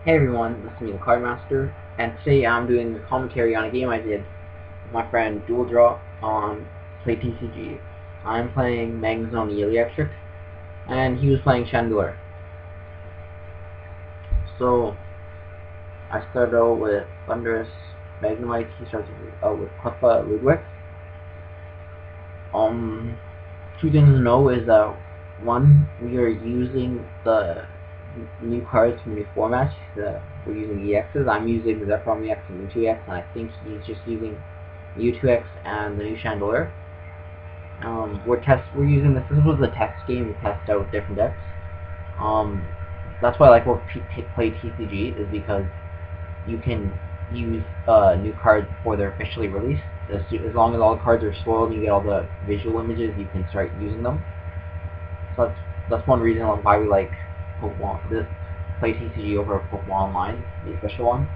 Hey everyone, this is me, the Card Master, and today I'm doing a commentary on a game I did with my friend Dual Draw on PlayTCG. I'm playing Magnezone Eelektrik, and he was playing Chandelure. So I started out with Thunderous Magnemite. He starts out with Cleffa Ludwig. Two things to know is that one, we are using the new cards from the formats. We're using EXs. I'm using the Zekrom EX and the 2X, and I think he's just using the U2X and the new Chandelure. We're using this. This was a test game. We tested out different decks. Um, that's why I like what play TCG is because you can use new cards before they're officially released. As long as all the cards are spoiled and you get all the visual images, you can start using them. So that's one reason why we like Pokemon, play TCG over Pokemon Online, the official one.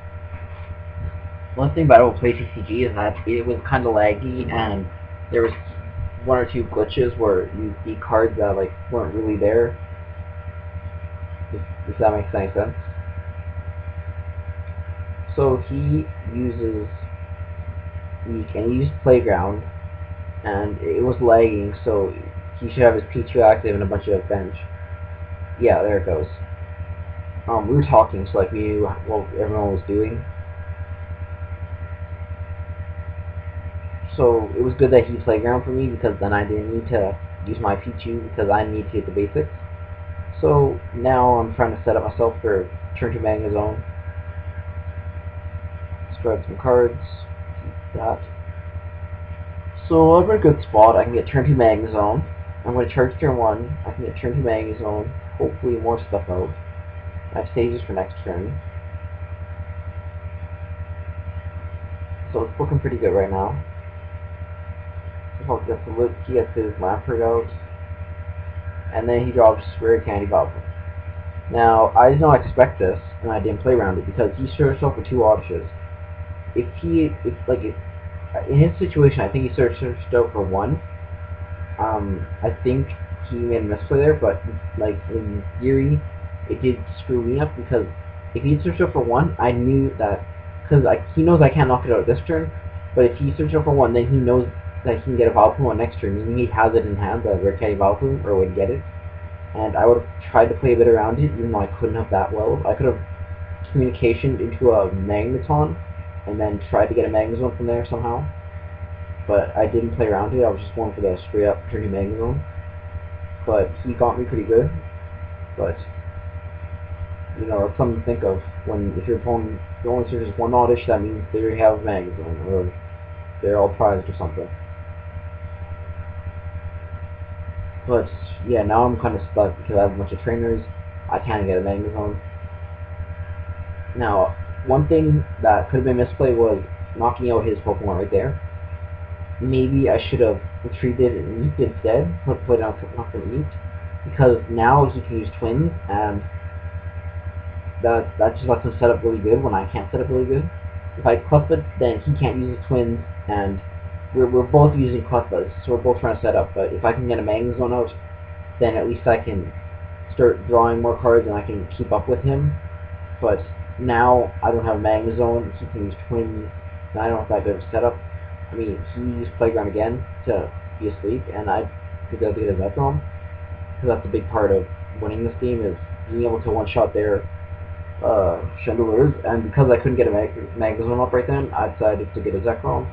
One thing about play TCG is that it was kind of laggy, and there was one or two glitches where you see cards that like weren't really there. If that makes any sense. So he uses Playground, and it was lagging, so he should have his P2 active and a bunch of bench. Yeah, there it goes. We were talking, so like we knew what everyone was doing. So it was good that he Playground for me, because then I didn't need to use my P2 because I need to hit the basics. So now I'm trying to set up myself for turn to Magnezone. Spread some cards. Keep that. So I'm in a good spot. I can get turn to Magnezone. I'm going to charge turn 1. I can get turn to Magnezone. Hopefully more stuff out. I have stages for next turn. So it's looking pretty good right now. So he gets his Lampert out. And then he drops Rare Candy Goblin. Now, I did not expect this, and I didn't play around it, because he searched out for 2 options. In his situation, I think he searched out for 1. I think he made a misplay there, but like in theory, it did screw me up, because if he searched out for 1, I knew that, because he knows I can't knock it out this turn, but if he searched out for 1, then he knows that he can get a Vileplume on next turn, meaning he has it in hand, the Rare Candy Vileplume, or would get it. And I would have tried to play a bit around it, even though I couldn't have that well. I could have communicationed into a Magnezone, and then tried to get a Magnezone from there somehow. But I didn't play around it, I was just going for the straight up turn to Magnezone. But he got me pretty good. But, you know, it's something to think of. If your opponent only searches 1 oddish, that means they already have a Magnezone, or they're all prized or something. But yeah, now I'm kind of stuck because I have a bunch of trainers. I can't get a Magnezone. Now, one thing that could have been misplayed was knocking out his Pokemon right there. Maybe I should have retreated and Meat instead, put out for Meat, because now he can use Twins, and that just lets him set up really good when I can't set up really good. If I Cleffa, then he can't use his Twins, and we're both using Cleffas, so we're both trying to set up. But if I can get a Magnezone out, then at least I can start drawing more cards and I can keep up with him. But now I don't have a Magnezone, he can use Twins, and I don't have that good of a setup. I mean, he used Playground again to be asleep, and I think I'll get a Zekrom, because that's a big part of winning this game, is being able to one-shot their Chandelures, and because I couldn't get a Magnezone up right then, I decided to get a Zekrom.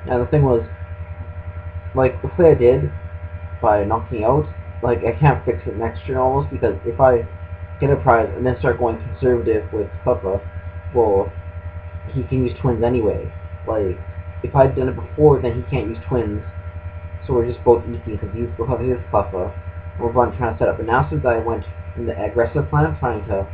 And the thing was, like, the play I did by knocking out, like, I can't fix it next turn almost, because if I get a prize and then start going conservative with Cleffa, well, he can use Twins anyway. Like, if I'd done it before, then he can't use Twins, so we're just both eating, because he will have his Cleffa, and we're both trying to set up. But now since I went in the aggressive plan, trying to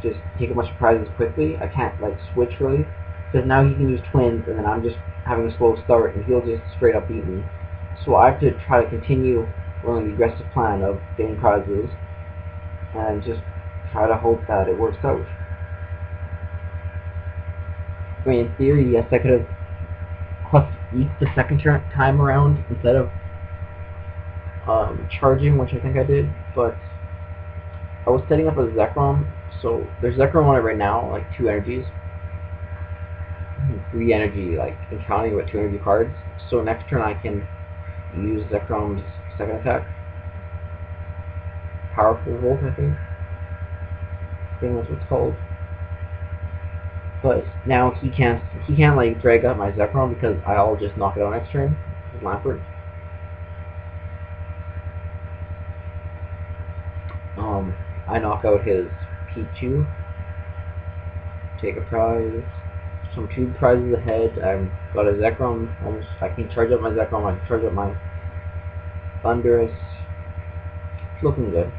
just take a bunch of prizes quickly, I can't, like, switch really, because now he can use Twins, and then I'm just having a slow start, and he'll just straight up beat me. So I have to try to continue running the aggressive plan of getting prizes, and just try to hope that it works out. I mean, in theory, yes, I could have Cleft Eat the second time around instead of charging, which I think I did, but I was setting up a Zekrom, so there's Zekrom on it right now, like 2 energies. 3 energy, like encountering with 2 energy cards. So next turn I can use Zekrom's second attack. Powerful Volt, I think. I think that's what it's called. But now he can't like drag up my Zekrom because I'll just knock it out next turn with Lampert. I knock out his P2, take a prize. So I'm 2 prizes ahead. I've got a Zekrom. Almost, I can charge up my Zekrom. I can charge up my Thunderous. It's looking good.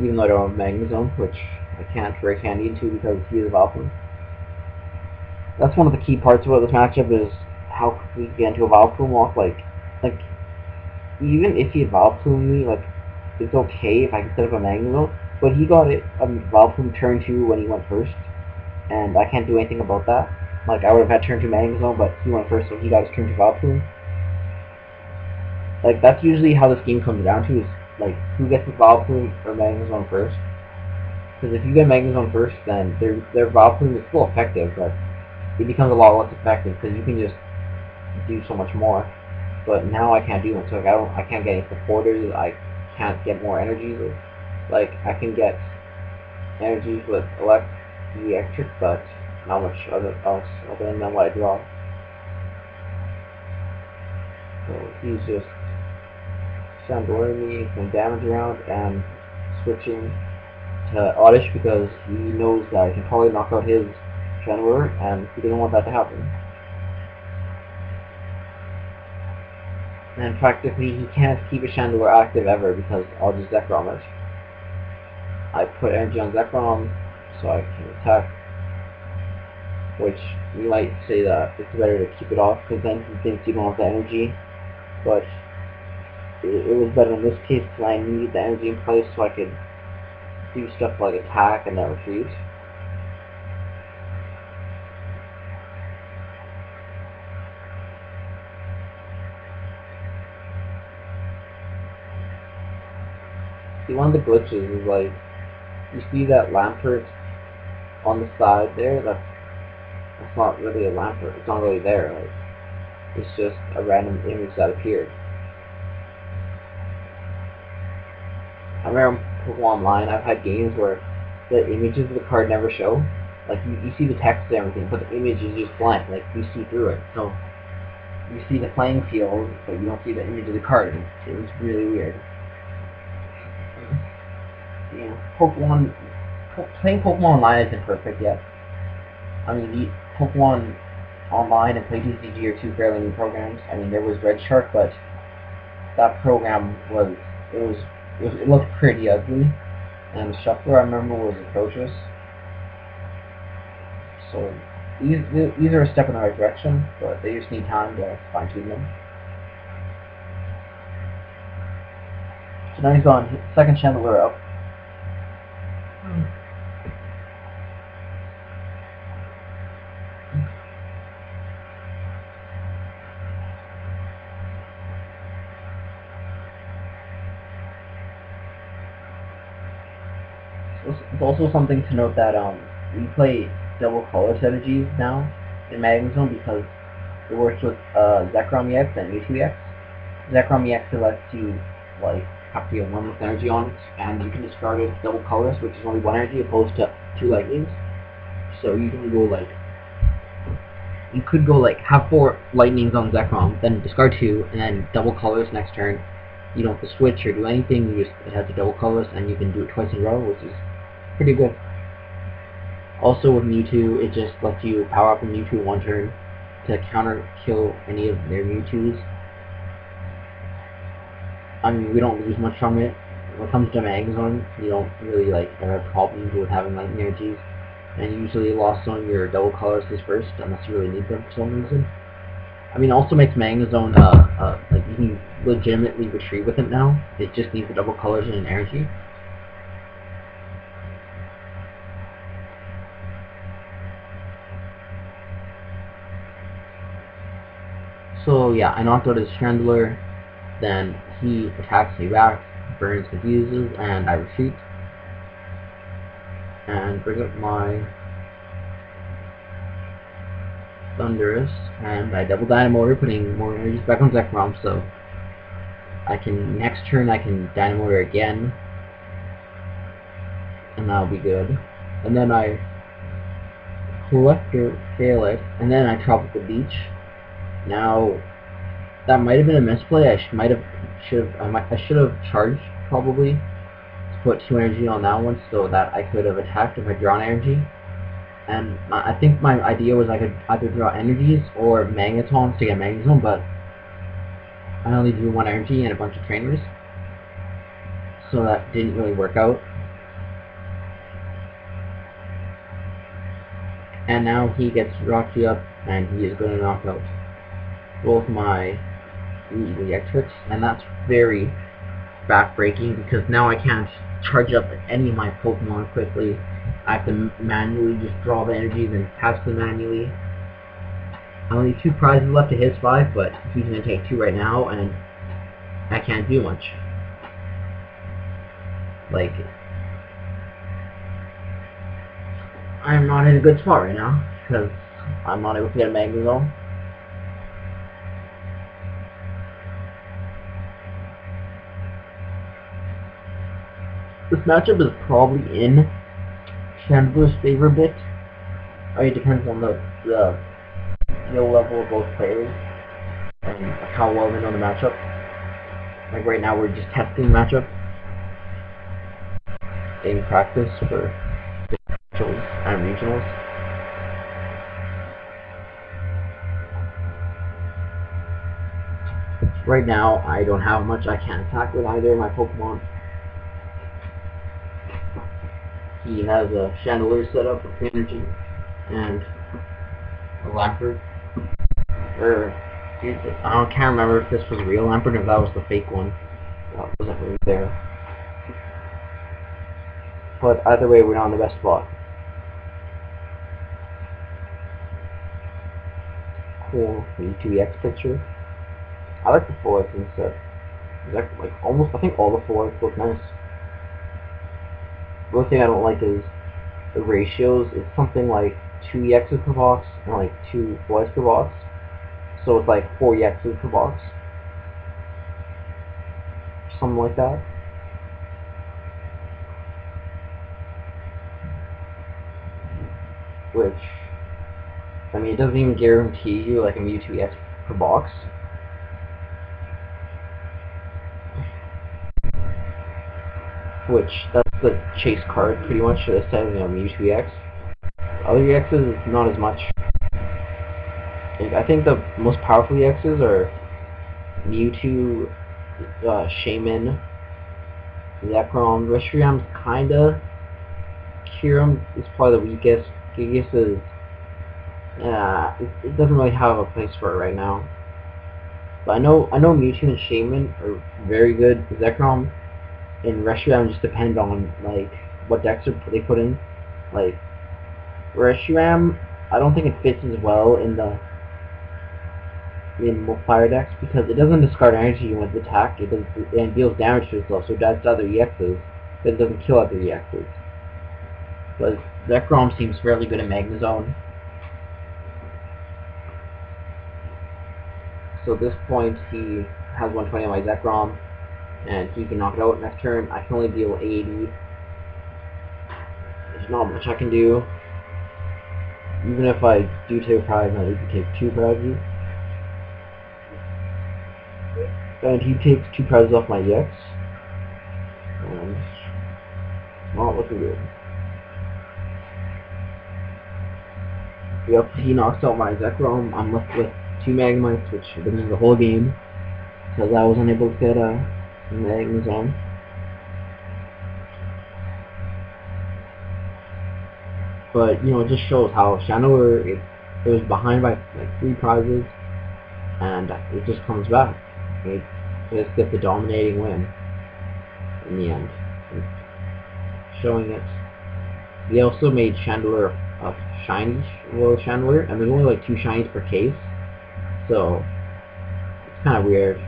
Even though I don't have Magnezone, which I can't need to because he is a Valplume. That's one of the key parts about this matchup is how quickly you get into a Valplume lock. Like even if he Valplume me, like it's okay if I can set up a Magnezone, but he got it Valplume turn 2 when he went first, and I can't do anything about that. Like I would have had turn 2 Magnezone, but he went first, so he got his turn 2 Valplume. Like that's usually how this game comes down to, is like who gets the Valplume or Magnezone first. Because if you get Magnezone first, then their Valplume is still effective, but it becomes a lot less effective because you can just do so much more. But now I can't do much. Like I can't get any supporters. I can't get more energies. Like I can get energies with Eelektrik, but not much other than what I draw. So he's just Chandelure me some damage around and switching to Oddish because he knows that I can probably knock out his Chandelure, and he didn't want that to happen. And practically he can't keep a Chandelure active ever because I'll just Zekrom it. I put energy on Zekrom so I can attack, which you might say that it's better to keep it off because then he thinks you don't have the energy, but it was better in this case because I needed the energy in place so I could do stuff like attack and then retreat. See, one of the glitches is like, you see that Lampert on the side there, that's not really a Lampert, it's not really there, like, it's just a random image that appeared. I remember Pokemon Online, I've had games where the images of the card never show. Like, you see the text and everything, but the image is just blank, like, you see through it. So, you see the playing field, but you don't see the image of the card. It was really weird. Yeah, playing Pokemon Online isn't perfect yet. I mean, Pokemon Online and PlayTCG are 2 fairly new programs. I mean, there was Red Shark, but that program it looked pretty ugly, and Shuffler I remember was atrocious. So these are a step in the right direction, but they just need time to fine tune them. So now he's on second Chandelure up. It's also something to note that we play double color strategies now in Magnezone because it works with Zekrom EX and Mewtwo EX. Zekrom EX lets you like have to get 1 with energy on it, and you can discard it double colors, which is only 1 energy opposed to 2 lightnings. So you can go like, you could go like have 4 lightnings on Zekrom, then discard 2, and then double colors next turn. You don't have to switch or do anything. It has the double colors, and you can do it twice in a row, which is pretty good. Also with Mewtwo, it just lets you power up a Mewtwo 1 turn to counter kill any of their Mewtwo's. I mean, we don't lose much from it. When it comes to Magnezone, you don't really like have problems with having lightning energies, and usually Lost Zone your double colors is first unless you really need them for some reason. I mean, it also makes Magnezone like you can legitimately retrieve with it now. It just needs the double colors and an energy. So yeah, I knocked out his Chandelure, then he attacks me back, burns, confuses, and I retreat. and bring up my Thunderous, and I double Dynamotor, putting more energies back on Zekrom, so I can, next turn I can Dynamotor again, and that'll be good. And then I Collector, fail it, and then I Tropical Beach. Now, that might have been a misplay. I should have charged, probably, to put 2 energy on that one so that I could have attacked if I drawn energy. And I think my idea was I could either draw energies or Magnetones to get Magnezone, but I only drew 1 energy and a bunch of trainers, so that didn't really work out. And now he gets Rocky up, and he is going to knock out both my Eelektrik, and that's very backbreaking because now I can't charge up any of my Pokemon quickly. I have to manually just draw the energies and cast them manually. I only have 2 prizes left to his 5, but he's going to take 2 right now, and I can't do much. Like, I'm not in a good spot right now, because I'm not able to get a Magnezone. This matchup is probably in Chandelure's favor a bit. It depends on the skill level of both players and how well they know the matchup. Like right now we're just testing the matchup in practice for provincials and regionals. Right now I don't have much. I can't attack with either of my Pokemon. He has a Chandelure set up with energy and a Lampert. I can't remember if this was a real Lampert or if that was the fake one. That wasn't really there. But either way, we're not in the best spot. Cool V2EX picture. I like the 4X instead. Like almost, I think all the 4X look nice. The only thing I don't like is the ratios. It's something like 2 EXs per box and like 2 4X per box. So it's like 4 EXs per box. Something like that. Which, I mean, it doesn't even guarantee you like a Mewtwo EX per box. Which, that's the chase card pretty much for this time, you know, Mewtwo EX. Other EXs, not as much. I think the most powerful EXs are Mewtwo, Shaman, Zekrom, Reshiram's kinda. Kyurem is probably the weakest. Gigas is, it doesn't really have a place for it right now. But I know Mewtwo and Shaman are very good. Zekrom and Reshiram just depend on like what decks they put in. Like Reshiram, I don't think it fits as well in fire decks because it doesn't discard energy with attack. It deals damage to itself, so it does to other EXs, but it doesn't kill other EXs. But Zekrom seems fairly good at Magnezone. So at this point, he has 120 on my Zekrom, and he can knock it out next turn. I can only deal 80. There's not much I can do. Even if I do take a prize, I can take 2 prizes. And he takes 2 prizes off my EX. And it's not looking good. Yep, he knocks out my Zekrom. I'm left with 2 Magnemites, which wins the whole game, because I was unable to get a Magnezone. But, you know, it just shows how Chandelure, it was behind by like 3 prizes, and it just comes back. It just gets the dominating win in the end. Showing it. They also made Chandelure a shiny Chandelure, and there's only like 2 shinies per case, so it's kind of weird.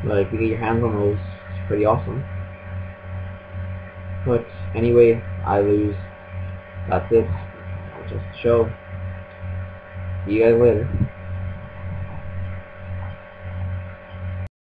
But if you get your hands on those, it's pretty awesome. But anyway, I lose. That's it. I'll just show. See you guys later.